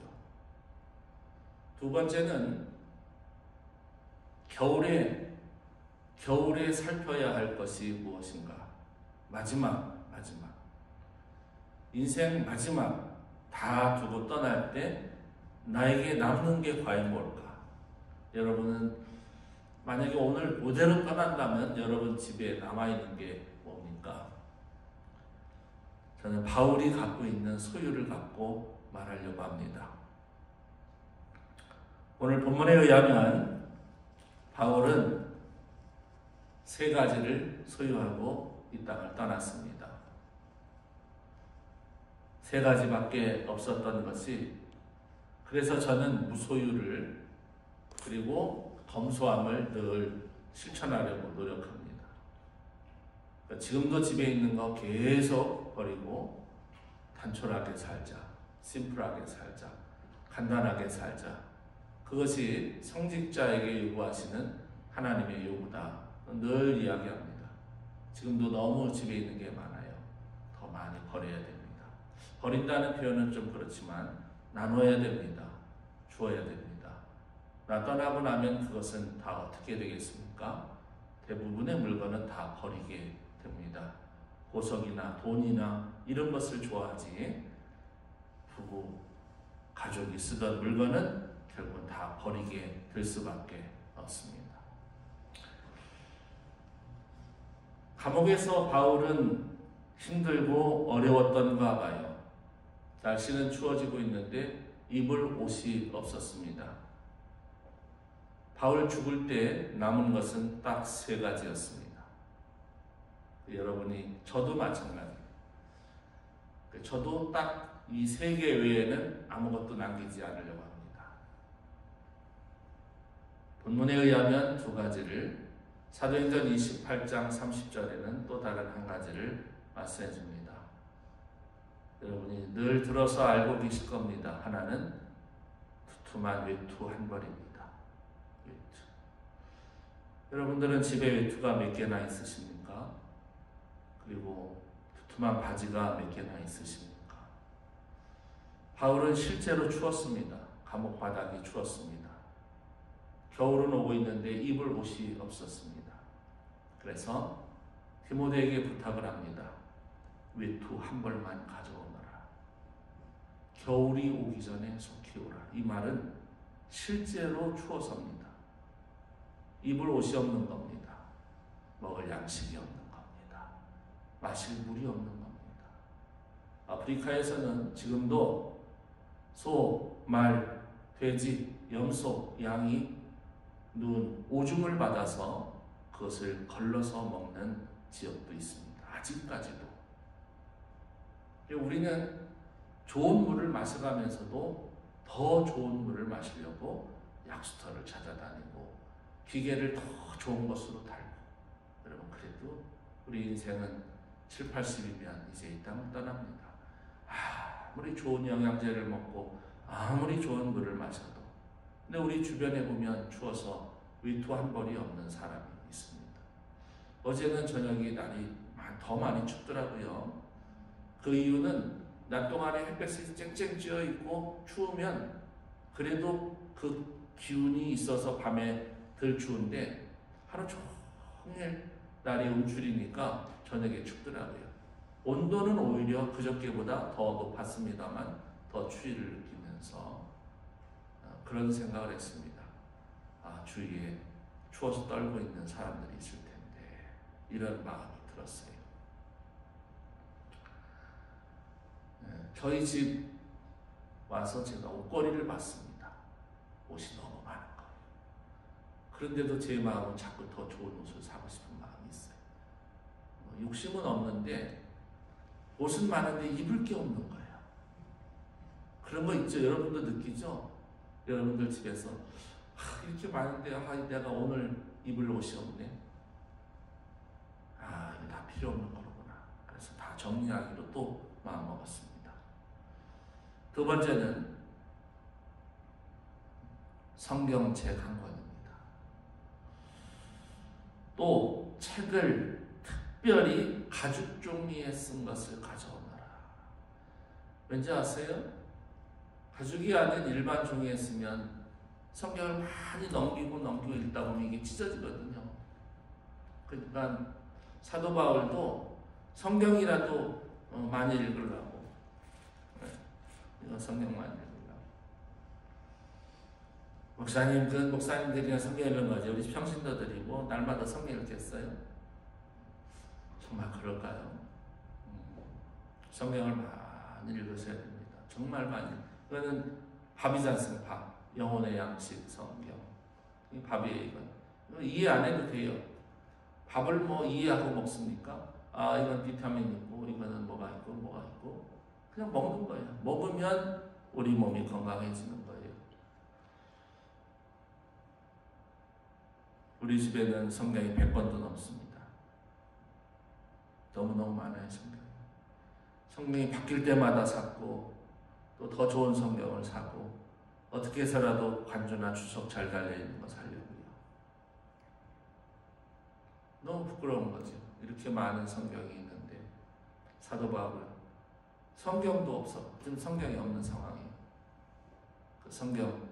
두 번째는 겨울에 살펴야 할 것이 무엇인가? 마지막 인생 마지막 다 두고 떠날 때 나에게 남는 게 과연 뭘까? 여러분은 만약에 오늘 그대로 떠난다면 여러분 집에 남아있는 게 뭡니까? 저는 바울이 갖고 있는 소유를 갖고 말하려고 합니다. 오늘 본문에 의하면 바울은 3가지를 소유하고 이 땅을 떠났습니다. 3가지밖에 없었던 것이, 그래서 저는 무소유를 그리고 검소함을 늘 실천하려고 노력합니다. 그러니까 지금도 집에 있는 거 계속 버리고 단촐하게 살자, 심플하게 살자, 간단하게 살자. 그것이 성직자에게 요구하시는 하나님의 요구다. 늘 이야기합니다. 지금도 너무 집에 있는 게 많아요. 더 많이 버려야 됩니다. 버린다는 표현은 좀 그렇지만 나눠야 됩니다. 주어야 됩니다. 나 떠나고 나면 그것은 다 어떻게 되겠습니까? 대부분의 물건은 다 버리게 됩니다. 보석이나 돈이나 이런 것을 좋아하지, 부부, 가족이 쓰던 물건은 결국은 다 버리게 될 수밖에 없습니다. 감옥에서 바울은 힘들고 어려웠던가 봐요. 날씨는 추워지고 있는데 입을 옷이 없었습니다. 바울 죽을 때 남은 것은 딱 3가지였습니다. 여러분이, 저도 마찬가지예요. 저도 딱 이 3개 외에는 아무것도 남기지 않으려고 합니다. 본문에 의하면 2가지를, 사도행전 28장 30절에는 또 다른 한 가지를 말씀해 줍니다. 여러분이 늘 들어서 알고 계실 겁니다. 하나는 두툼한 외투 한 벌입니다. 외투. 여러분들은 집에 외투가 몇 개나 있으십니까? 그리고 두툼한 바지가 몇 개나 있으십니까? 바울은 실제로 추웠습니다. 감옥 바닥이 추웠습니다. 겨울은 오고 있는데 입을 옷이 없었습니다. 그래서 디모데에게 부탁을 합니다. 외투 한 벌만 가져오너라. 겨울이 오기 전에 속히 오라. 이 말은 실제로 추워서입니다. 입을 옷이 없는 겁니다. 먹을 양식이 없는 겁니다. 마실 물이 없는 겁니다. 아프리카에서는 지금도 소, 말, 돼지, 염소, 양이 눈, 오줌을 받아서 그것을 걸러서 먹는 지역도 있습니다. 아직까지도. 우리는 좋은 물을 마셔가면서도 더 좋은 물을 마시려고 약수터를 찾아다니고 기계를 더 좋은 것으로 달고, 여러분 그래도 우리 인생은 7, 80이면 이제 이 땅을 떠납니다. 아무리 좋은 영양제를 먹고 아무리 좋은 물을 마셔도, 근데 우리 주변에 보면 추워서 외투 한 벌이 없는 사람이 있습니다. 어제는 저녁이 날이 더 많이 춥더라고요. 그 이유는 낮 동안에 햇볕이 쨍쨍 쬐어 있고 추우면 그래도 그 기운이 있어서 밤에 덜 추운데, 하루 종일 날이 움츠리니까 저녁에 춥더라고요. 온도는 오히려 그저께보다 더 높았습니다만 더 추위를 느끼면서 그런 생각을 했습니다. 주위에 추워서 떨고 있는 사람들이 있을 텐데, 이런 마음이 들었어요. 저희 집 와서 제가 옷걸이를 봤습니다. 옷이 너무 많은 거예요. 그런데도 제 마음은 자꾸 더 좋은 옷을 사고 싶은 마음이 있어요. 욕심은 없는데 옷은 많은데 입을 게 없는 거예요. 그런 거 있죠? 여러분도 느끼죠? 여러분들 집에서 이렇게 많은데 내가 오늘 입을 옷이 없네. 이거 다 필요 없는 거구나. 그래서 다 정리하기로 또 마음먹었습니다. 2번째는 성경책 한 권입니다. 또 책을 특별히 가죽 종이에 쓴 것을 가져오너라. 왠지 아세요? 가죽이 아닌 일반 종이에 쓰면 성경을 많이 넘기고 읽다 보면 이게 찢어지거든요. 그러니까 사도 바울도 성경이라도 많이 읽으려고, 이거 성경 많이 읽으려고. 목사님, 그 목사님들이나 성경 읽는 거지. 우리 평신도들이 뭐 날마다 성경 읽겠어요? 정말 그럴까요? 성경을 많이 읽으셔야 됩니다. 정말 많이. 그거는 밥이지 않습니까? 밥. 영혼의 양식 성경. 이 밥이에요, 이건. 이거 이해 안 해도 돼요. 밥을 뭐 이해하고 먹습니까? 아, 이건 비타민 있고, 이거는 뭐가 있고, 뭐가 있고. 그냥 먹는 거예요. 먹으면 우리 몸이 건강해지는 거예요. 우리 집에는 성경이 100권도 넘습니다. 너무너무 많아요, 성경이. 성경이 바뀔 때마다 샀고, 또 더 좋은 성경을 사고, 어떻게 해서라도 관주나 주석 잘 달려있는 거 사려고요. 너무 부끄러운 거죠. 이렇게 많은 성경이 있는데, 사도 바울, 성경도 없어. 지금 성경이 없는 상황이에요. 그 성경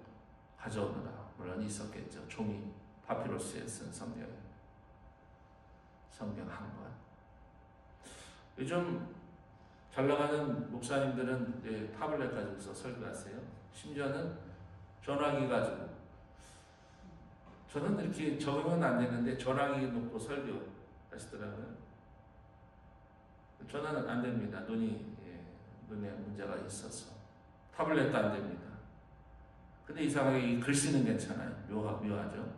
가져오느라, 물론 있었겠죠. 종이 파피루스에 쓴 성경 한 권. 요즘 잘 나가는 목사님들은 타블렛 가지고서 설교하세요. 심지어는 전화기 가지고. 저는 이렇게 적응은 안 되는데 전화기 놓고 설교하시더라고요. 저는 안 됩니다. 눈에 문제가 있어서. 타블렛도 안 됩니다. 근데 이상하게 이 글씨는 괜찮아요. 묘하죠.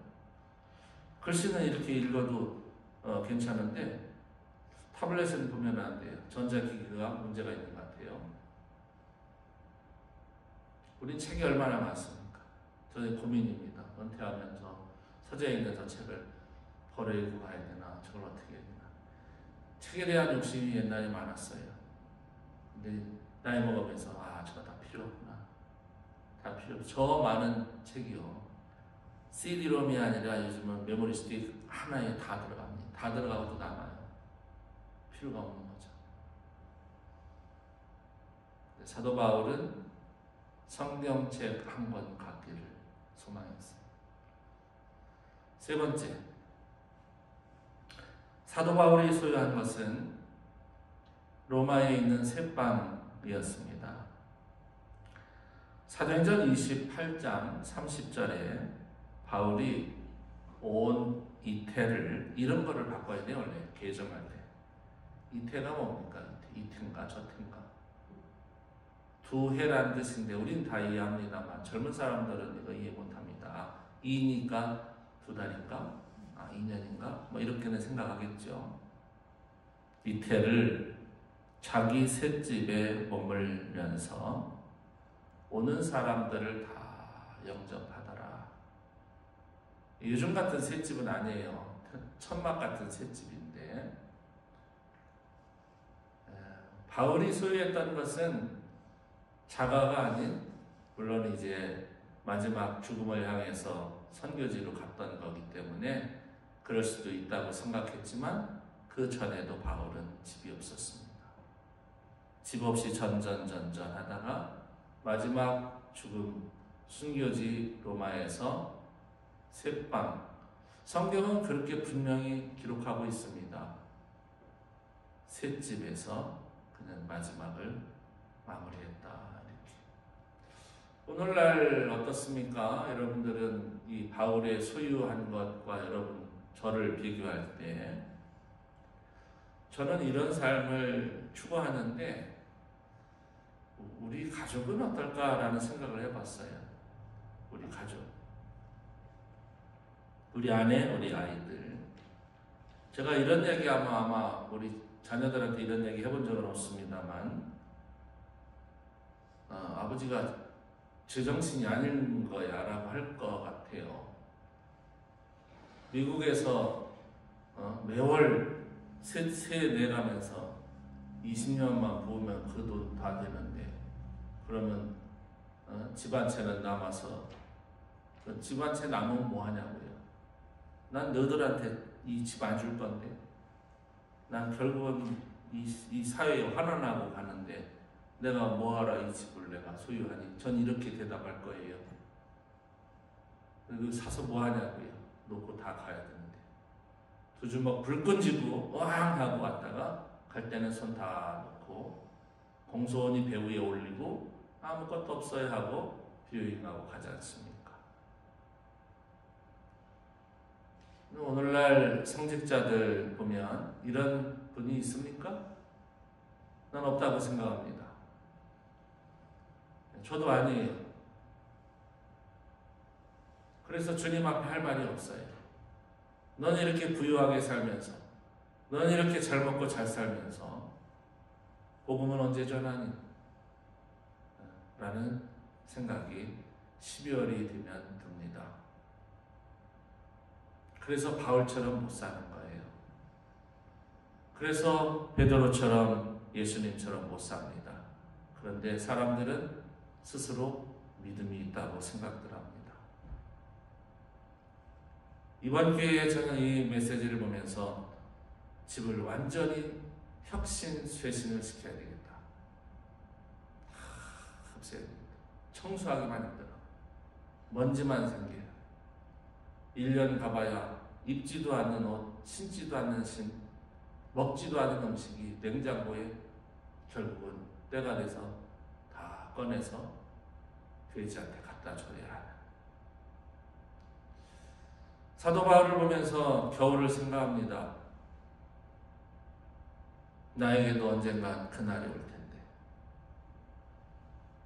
글씨는 이렇게 읽어도 괜찮은데 타블렛은 보면 안 돼요. 전자기기가 문제가 있는 것 같아요. 우린 책이 얼마나 많습니까? 저는 고민입니다. 은퇴하면서 서재에 있는 저 책을 버리고 가야 되나, 저걸 어떻게 해야 되나. 책에 대한 욕심이 옛날에 많았어요. 근데 나이 먹으면서 저거 다 필요 없구나. 다 필요 없어. 저 많은 책이요. CD롬이 아니라 요즘은 메모리 스틱 하나에 다 들어갑니다. 다 들어가고도 남아요. 필요가 없는 거죠. 사도 바울은 성경책 한 권 갖기를 소망했어요. 세 번째, 사도 바울이 소유한 것은 로마에 있는 새방이었습니다. 사도행전 28장 30절에 바울이 온 이태를 이런 거를 바꿔야 돼요. 원래 개정할 때 이태가 뭡니까? 이태인가 저태인가? 두 해란 뜻인데 우린 다 이해합니다만 젊은 사람들은 이거 이해 못합니다. 2니까 2달인가? 2년인가? 뭐 이렇게는 생각하겠죠. 이태를 자기 셋집에 머물면서 오는 사람들을 다 영접하더라. 요즘 같은 셋집은 아니에요. 천막 같은 셋집인데 바울이 소유했던 것은 자가가 아닌, 물론 이제 마지막 죽음을 향해서 선교지로 갔던 거기 때문에 그럴 수도 있다고 생각했지만 그 전에도 바울은 집이 없었습니다. 집 없이 전전 하다가 마지막 죽음 순교지 로마에서 셋방, 성경은 그렇게 분명히 기록하고 있습니다. 셋집에서 그는 마지막을 마무리했다. 이렇게. 오늘날 어떻습니까? 여러분들은 이 바울의 소유한 것과 여러분 저를 비교할 때 저는 이런 삶을 추구하는데 우리 가족은 어떨까라는 생각을 해봤어요. 우리 가족, 우리 아내, 우리 아이들. 제가 이런 얘기 아마 우리 자녀들한테 이런 얘기 해본 적은 없습니다만 아버지가 제정신이 아닌 거야 라고 할 것 같아요. 미국에서 매월 세 내가면서 20년만 부으면 그 돈 다 되는데 그러면 집 한 채는 남아서 그 집 한 채 남으면 뭐 하냐고요. 난 너희들한테 이 집 안 줄 건데 난 결국은 이 사회에 환원하고 가는데 내가 뭐하라 이 집을 내가 소유하니. 전 이렇게 대답할 거예요. 그리고 사서 뭐하냐고요. 놓고 다 가야 되는데 두 주먹 불끈 쥐고 왕 하고 왔다가 갈 때는 손 다 놓고 공손히 배 위에 올리고 아무것도 없어야 하고 비유잉하고 가지 않습니까? 오늘날 성직자들 보면 이런 분이 있습니까? 난 없다고 생각합니다. 저도 아니에요. 그래서 주님 앞에 할 말이 없어요. 넌 이렇게 부유하게 살면서, 넌 이렇게 잘 먹고 잘 살면서 복음은 언제 전하니? 라는 생각이 12월이 되면 듭니다. 그래서 바울처럼 못 사는 거예요. 그래서 베드로처럼 예수님처럼 못 삽니다. 그런데 사람들은 스스로 믿음이 있다고 생각들 합니다. 이번 기회에 저는 이 메시지를 보면서 집을 완전히 혁신, 쇄신을 시켜야 되겠다. 없애야 됩니다. 청소하기만 힘들어. 먼지만 생겨요. 1년 가봐야 입지도 않는 옷, 신지도 않는 신, 먹지도 않은 음식이 냉장고에 결국은 때가 돼서 다 꺼내서 돼지한테 갖다 줘야 하는. 사도 바울을 보면서 겨울을 생각합니다. 나에게도 언젠간 그날이 올 텐데.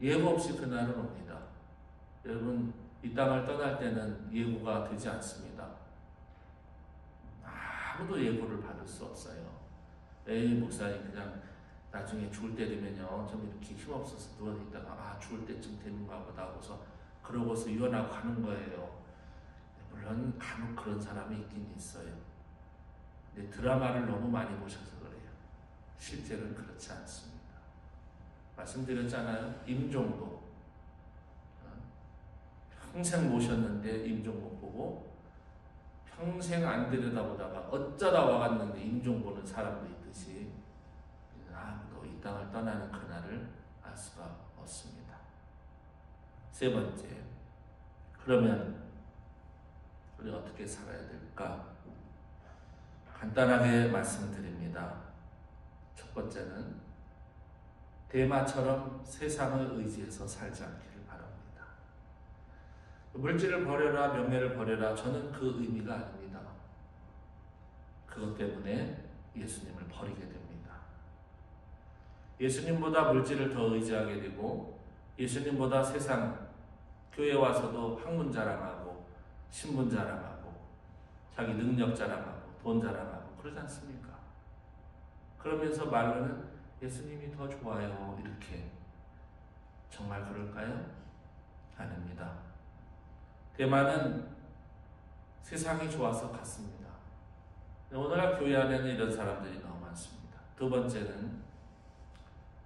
예고 없이 그날은 옵니다. 여러분, 이 땅을 떠날 때는 예고가 되지 않습니다. 아무도 예고를 받을 수 없어요. 에이, 목사님 그냥 나중에 죽을 때 되면요 좀 이렇게 힘없어서 누워있다가 죽을 때쯤 되는가 보다 하고서 그러고서 유언하고 가는 거예요. 물론 간혹 그런 사람이 있긴 있어요. 근데 드라마를 너무 많이 보셔서 그래요. 실제로는 그렇지 않습니다. 말씀드렸잖아요. 임종도 평생 모셨는데 임종 못 보고 평생 안 들여다보다가 어쩌다 와갔는데 임종 보는 사람도 있듯이 아무도 이 땅을 떠나는 그날을 알 수가 없습니다. 세 번째, 그러면 우리 어떻게 살아야 될까? 간단하게 말씀드립니다. 첫 번째는 데마처럼 세상을 의지해서 살지 않기를 바랍니다. 물질을 버려라, 명예를 버려라, 저는 그 의미가 아닙니다. 그것 때문에 예수님을 버리게 됩니다. 예수님보다 물질을 더 의지하게 되고 예수님보다 세상, 교회 와서도 학문 자랑하고 신분 자랑하고 자기 능력 자랑하고 돈 자랑하고 그러지 않습니까? 그러면서 말로는 예수님이 더 좋아요 이렇게. 정말 그럴까요? 아닙니다. 대만은 세상이 좋아서 갔습니다. 오늘날 교회 안에는 이런 사람들이 너무 많습니다. 두 번째는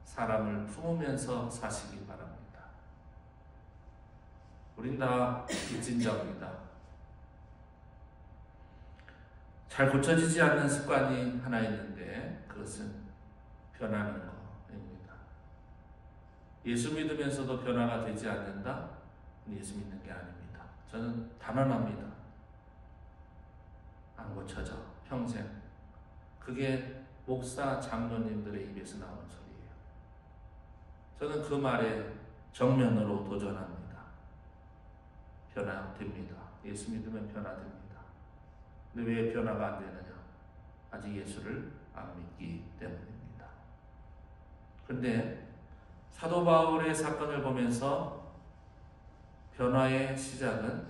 사람을 품으면서 사시기 바랍니다. 우린 다 빚진 자입니다. 잘 고쳐지지 않는 습관이 하나 있는데 그것은 변하는 것입니다. 예수 믿으면서도 변화가 되지 않는다? 예수 믿는 게 아닙니다. 저는 단언합니다. 안 고쳐져 평생. 그게 목사 장로님들의 입에서 나오는 소리예요. 저는 그 말에 정면으로 도전합니다. 변화됩니다. 예수 믿으면 변화됩니다. 근데 왜 변화가 안 되느냐? 아직 예수를 안 믿기 때문입니다. 그런데 사도 바울의 사건을 보면서 변화의 시작은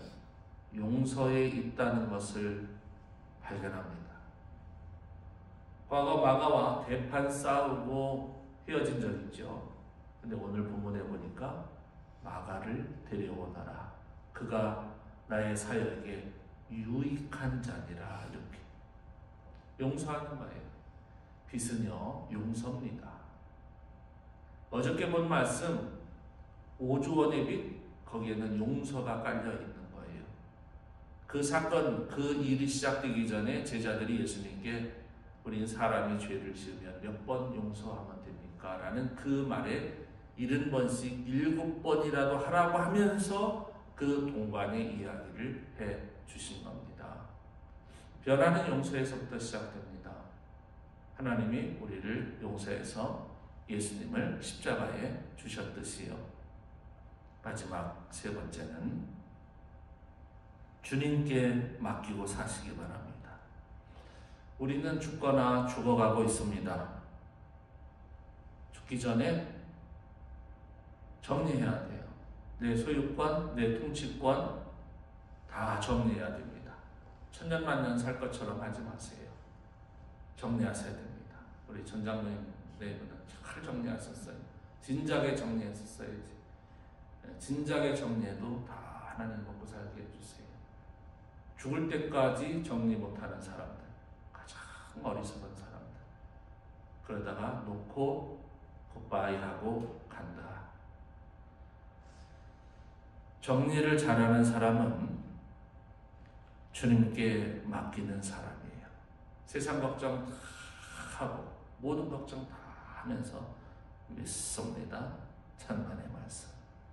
용서에 있다는 것을 발견합니다. 과거 마가와 대판 싸우고 헤어진 적 있죠. 근데 오늘 본문에 보니까 마가를 데려오너라. 그가 나의 사역에 유익한 자니라. 이렇게 용서하는 거예요. 빚은요 용서입니다. 어저께 본 말씀 5조 원의 빚, 거기에는 용서가 깔려 있는 거예요. 그 사건, 그 일이 시작되기 전에 제자들이 예수님께 우린 사람이 죄를 지으면 몇 번 용서하면 됩니까? 라는 그 말에 70번씩 7번이라도 하라고 하면서 그 동반의 이야기를 해 주신 겁니다. 변화는 용서에서부터 시작됩니다. 하나님이 우리를 용서해서 예수님을 십자가에 주셨듯이요. 마지막 세 번째는 주님께 맡기고 사시기 바랍니다. 우리는 죽거나 죽어가고 있습니다. 죽기 전에 정리해야 돼요. 내 소유권, 내 통치권 다 정리해야 됩니다. 천년만년 살 것처럼 하지 마세요. 정리하셔야 됩니다. 우리 전장로님 내분은 잘 정리하셨어요. 진작에 정리했었어야지. 진작에 정리해도 다 하나님 먹고 살게 해주세요. 죽을 때까지 정리 못하는 사람들, 가장 어리석은 사람들, 그러다가 놓고 굿바이 하고 간다. 정리를 잘하는 사람은 주님께 맡기는 사람이에요. 세상 걱정 다 하고 모든 걱정 다 하면서 믿습니다. 천만의 말씀.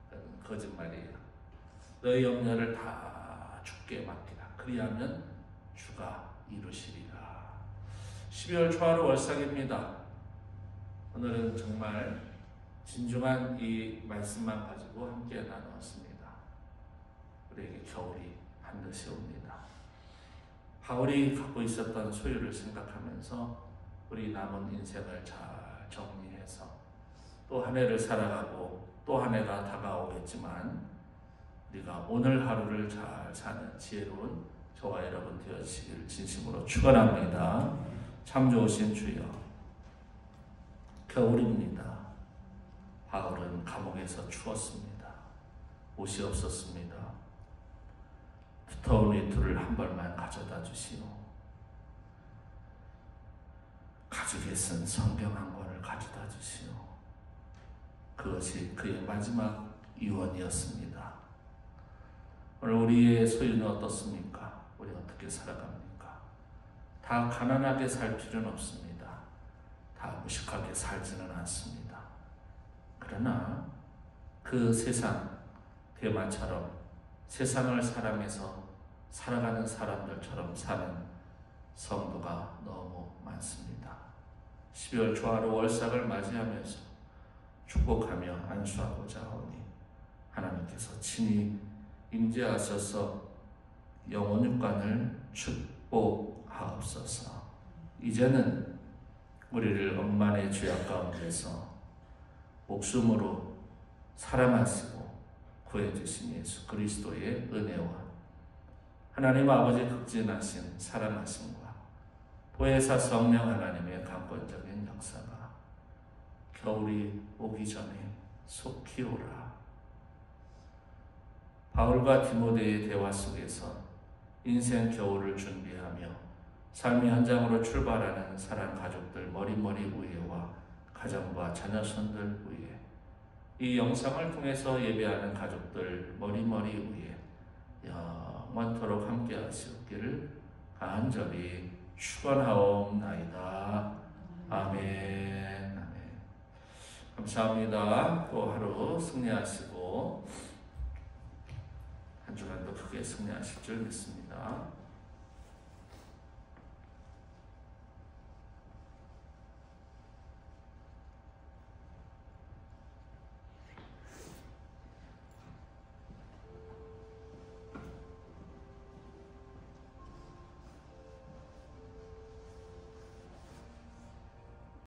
그건 거짓말이에요. 너희 염려를 다 주께 맡기라. 그리하면 주가 이루시리라. 12월 초하루 월삭입니다. 오늘은 정말 진중한 이 말씀만 가지고 함께 나누었습니다. 우리에게 겨울이 반드시 옵니다. 바울이 갖고 있었던 소유를 생각하면서 우리 남은 인생을 잘 정리해서 또 한 해를 살아가고 또 한 해가 다가오겠지만 우리가 오늘 하루를 잘 사는 지혜로운 저와 여러분 되어지기를 진심으로 축원합니다. 참 좋으신 주여, 겨울입니다. 바울은 감옥에서 추웠습니다. 옷이 없었습니다. 두터운 외투를 한 벌만 가져다 주시오. 가죽에 쓴 성경 한 권을 가져다 주시오. 그것이 그의 마지막 유언이었습니다. 오늘 우리의 소유는 어떻습니까? 우리 어떻게 살아갑니까? 다 가난하게 살 필요는 없습니다. 다 무식하게 살지는 않습니다. 그러나 그 세상 대마처럼 세상을 사랑해서 살아가는 사람들처럼 사는 성도가 너무 많습니다. 12월 초하루 월삭을 맞이하면서 축복하며 안수하고자 하오니 하나님께서 친히 임재하셔서 영혼 육관을 축복하옵소서. 이제는 우리를 엄만의 죄악 가운데서 목숨으로 사랑하시고 구해주신 예수 그리스도의 은혜와 하나님 아버지 극진하신 사랑하심과 보혜사 성령 하나님의 강권적인 역사가 겨울이 오기 전에 속히 오라. 바울과 디모데의 대화 속에서 인생 겨울을 준비하며 삶의 현장으로 출발하는 사랑 가족들 머리머리 위에와 가정과 자녀손들 위에, 이 영상을 통해서 예배하는 가족들 머리머리 위에 영원토록 함께 하시기를 간절히 축원하옵나이다. 아멘. 아멘. 감사합니다. 또 하루 승리하시고 한 주간도 크게 승리하실 줄 믿습니다.